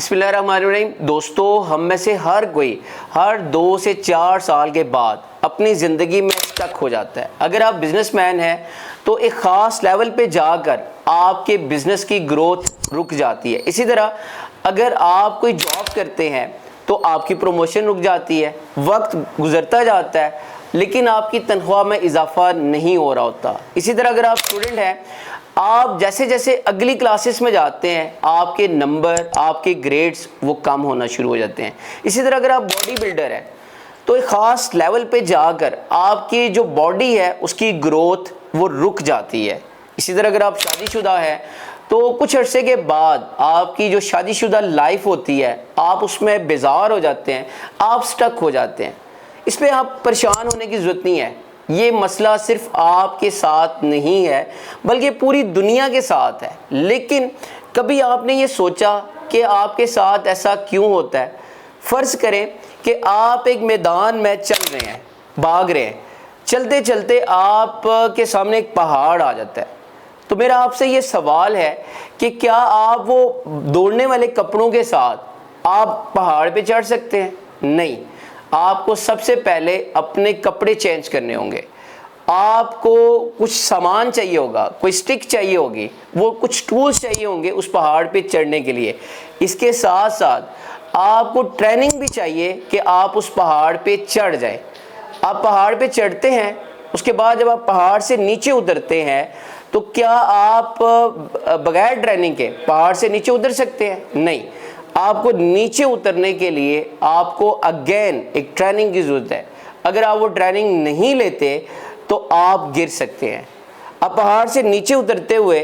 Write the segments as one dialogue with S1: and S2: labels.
S1: बिस्मिल्लाहिर्रहमानिर्रहीम। दोस्तों, हम में से हर कोई हर 2 से 4 साल के बाद अपनी ज़िंदगी में स्टक हो जाता है। अगर आप बिज़नेसमैन हैं तो एक ख़ास लेवल पे जाकर आपके बिज़नेस की ग्रोथ रुक जाती है। इसी तरह अगर आप कोई जॉब करते हैं तो आपकी प्रमोशन रुक जाती है, वक्त गुज़रता जाता है लेकिन आपकी तनख्वाह में इजाफा नहीं हो रहा होता। इसी तरह अगर आप स्टूडेंट हैं, आप जैसे जैसे अगली क्लासेस में जाते हैं आपके नंबर, आपके ग्रेड्स वो कम होना शुरू हो जाते हैं। इसी तरह अगर आप बॉडी बिल्डर हैं तो एक ख़ास लेवल पे जाकर आपकी जो बॉडी है उसकी ग्रोथ वो रुक जाती है। इसी तरह अगर आप शादीशुदा हैं तो कुछ अरसे के बाद आपकी जो शादीशुदा लाइफ होती है आप उसमें बेजार हो जाते हैं, आप स्टक हो जाते हैं। इस पर आप परेशान होने की ज़रूरत नहीं है। ये मसला सिर्फ आपके साथ नहीं है बल्कि पूरी दुनिया के साथ है। लेकिन कभी आपने ये सोचा कि आपके साथ ऐसा क्यों होता है? फ़र्ज़ करें कि आप एक मैदान में चल रहे हैं, भाग रहे हैं, चलते चलते आप के सामने एक पहाड़ आ जाता है। तो मेरा आपसे ये सवाल है कि क्या आप वो दौड़ने वाले कपड़ों के साथ आप पहाड़ पे चढ़ सकते हैं? नहीं। आपको सबसे पहले अपने कपड़े चेंज करने होंगे, आपको कुछ सामान चाहिए होगा, कोई स्टिक चाहिए होगी, वो कुछ टूल्स चाहिए होंगे उस पहाड़ पे चढ़ने के लिए। इसके साथ साथ आपको ट्रेनिंग भी चाहिए कि आप उस पहाड़ पे चढ़ जाएं। आप पहाड़ पे चढ़ते हैं, उसके बाद जब आप पहाड़ से नीचे उतरते हैं तो क्या आप बगैर ट्रेनिंग के पहाड़ से नीचे उतर सकते हैं? नहीं। आपको नीचे उतरने के लिए आपको अगेन एक ट्रेनिंग की ज़रूरत है। अगर आप वो ट्रेनिंग नहीं लेते तो आप गिर सकते हैं। आप पहाड़ से नीचे उतरते हुए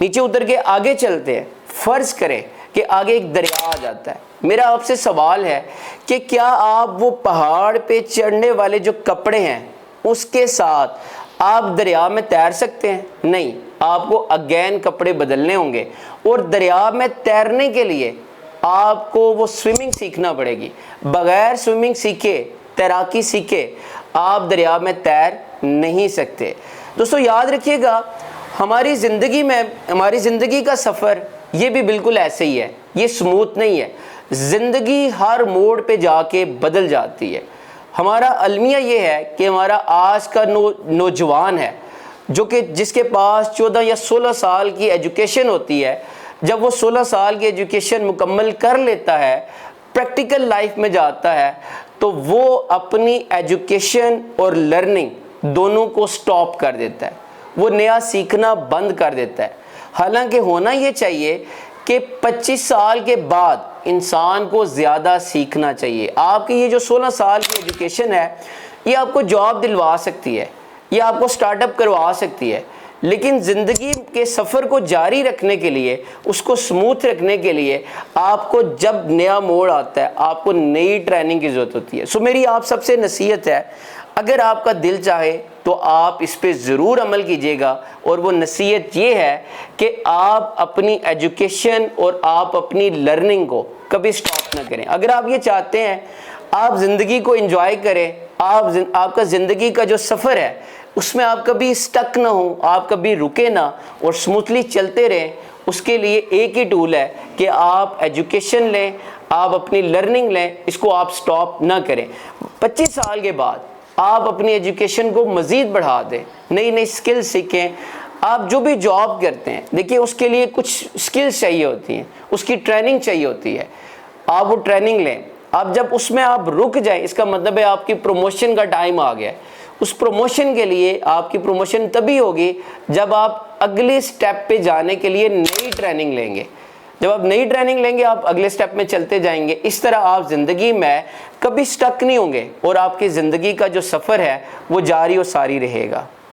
S1: नीचे उतर के आगे चलते हैं, फ़र्ज़ करें कि आगे एक दरिया आ जाता है। मेरा आपसे सवाल है कि क्या आप वो पहाड़ पे चढ़ने वाले जो कपड़े हैं उसके साथ आप दरिया में तैर सकते हैं? नहीं। आपको अगेन कपड़े बदलने होंगे और दरिया में तैरने के लिए आपको वो स्विमिंग सीखना पड़ेगी। बगैर स्विमिंग सीखे, तैराकी सीखे आप दरिया में तैर नहीं सकते। दोस्तों याद रखिएगा, हमारी ज़िंदगी का सफ़र ये भी बिल्कुल ऐसे ही है। ये स्मूथ नहीं है। ज़िंदगी हर मोड़ पे जाके बदल जाती है। हमारा अलमिया ये है कि हमारा आज का नौजवान है जो कि जिसके पास 14 या 16 साल की एजुकेशन होती है, जब वो 16 साल की एजुकेशन मुकम्मल कर लेता है, प्रैक्टिकल लाइफ में जाता है, तो वो अपनी एजुकेशन और लर्निंग दोनों को स्टॉप कर देता है। वो नया सीखना बंद कर देता है। हालांकि होना ये चाहिए कि 25 साल के बाद इंसान को ज़्यादा सीखना चाहिए। आपकी ये जो 16 साल की एजुकेशन है ये आपको जॉब दिलवा सकती है, ये आपको स्टार्टअप करवा सकती है, लेकिन ज़िंदगी के सफ़र को जारी रखने के लिए, उसको स्मूथ रखने के लिए आपको जब नया मोड़ आता है आपको नई ट्रेनिंग की ज़रूरत होती है। सो मेरी आप सबसे नसीहत है, अगर आपका दिल चाहे तो आप इस पे ज़रूर अमल कीजिएगा। और वो नसीहत ये है कि आप अपनी एजुकेशन और आप अपनी लर्निंग को कभी स्टॉप ना करें। अगर आप ये चाहते हैं आप ज़िंदगी को एंजॉय करें, आपका ज़िंदगी का जो सफ़र है उसमें आप कभी स्टक ना हो, आप कभी रुके ना और स्मूथली चलते रहें, उसके लिए एक ही टूल है कि आप एजुकेशन लें, आप अपनी लर्निंग लें, इसको आप स्टॉप ना करें। 25 साल के बाद आप अपनी एजुकेशन को मज़ीद बढ़ा दें, नई नई स्किल सीखें। आप जो भी जॉब करते हैं, देखिए उसके लिए कुछ स्किल्स चाहिए होती हैं, उसकी ट्रेनिंग चाहिए होती है। आप वो ट्रेनिंग लें। आप जब उसमें आप रुक जाएं, इसका मतलब है आपकी प्रमोशन का टाइम आ गया है। उस प्रमोशन के लिए आपकी प्रमोशन तभी होगी जब आप अगले स्टेप पे जाने के लिए नई ट्रेनिंग लेंगे। जब आप नई ट्रेनिंग लेंगे आप अगले स्टेप में चलते जाएंगे। इस तरह आप ज़िंदगी में कभी स्टक नहीं होंगे और आपकी ज़िंदगी का जो सफ़र है वो जारी और सारी रहेगा।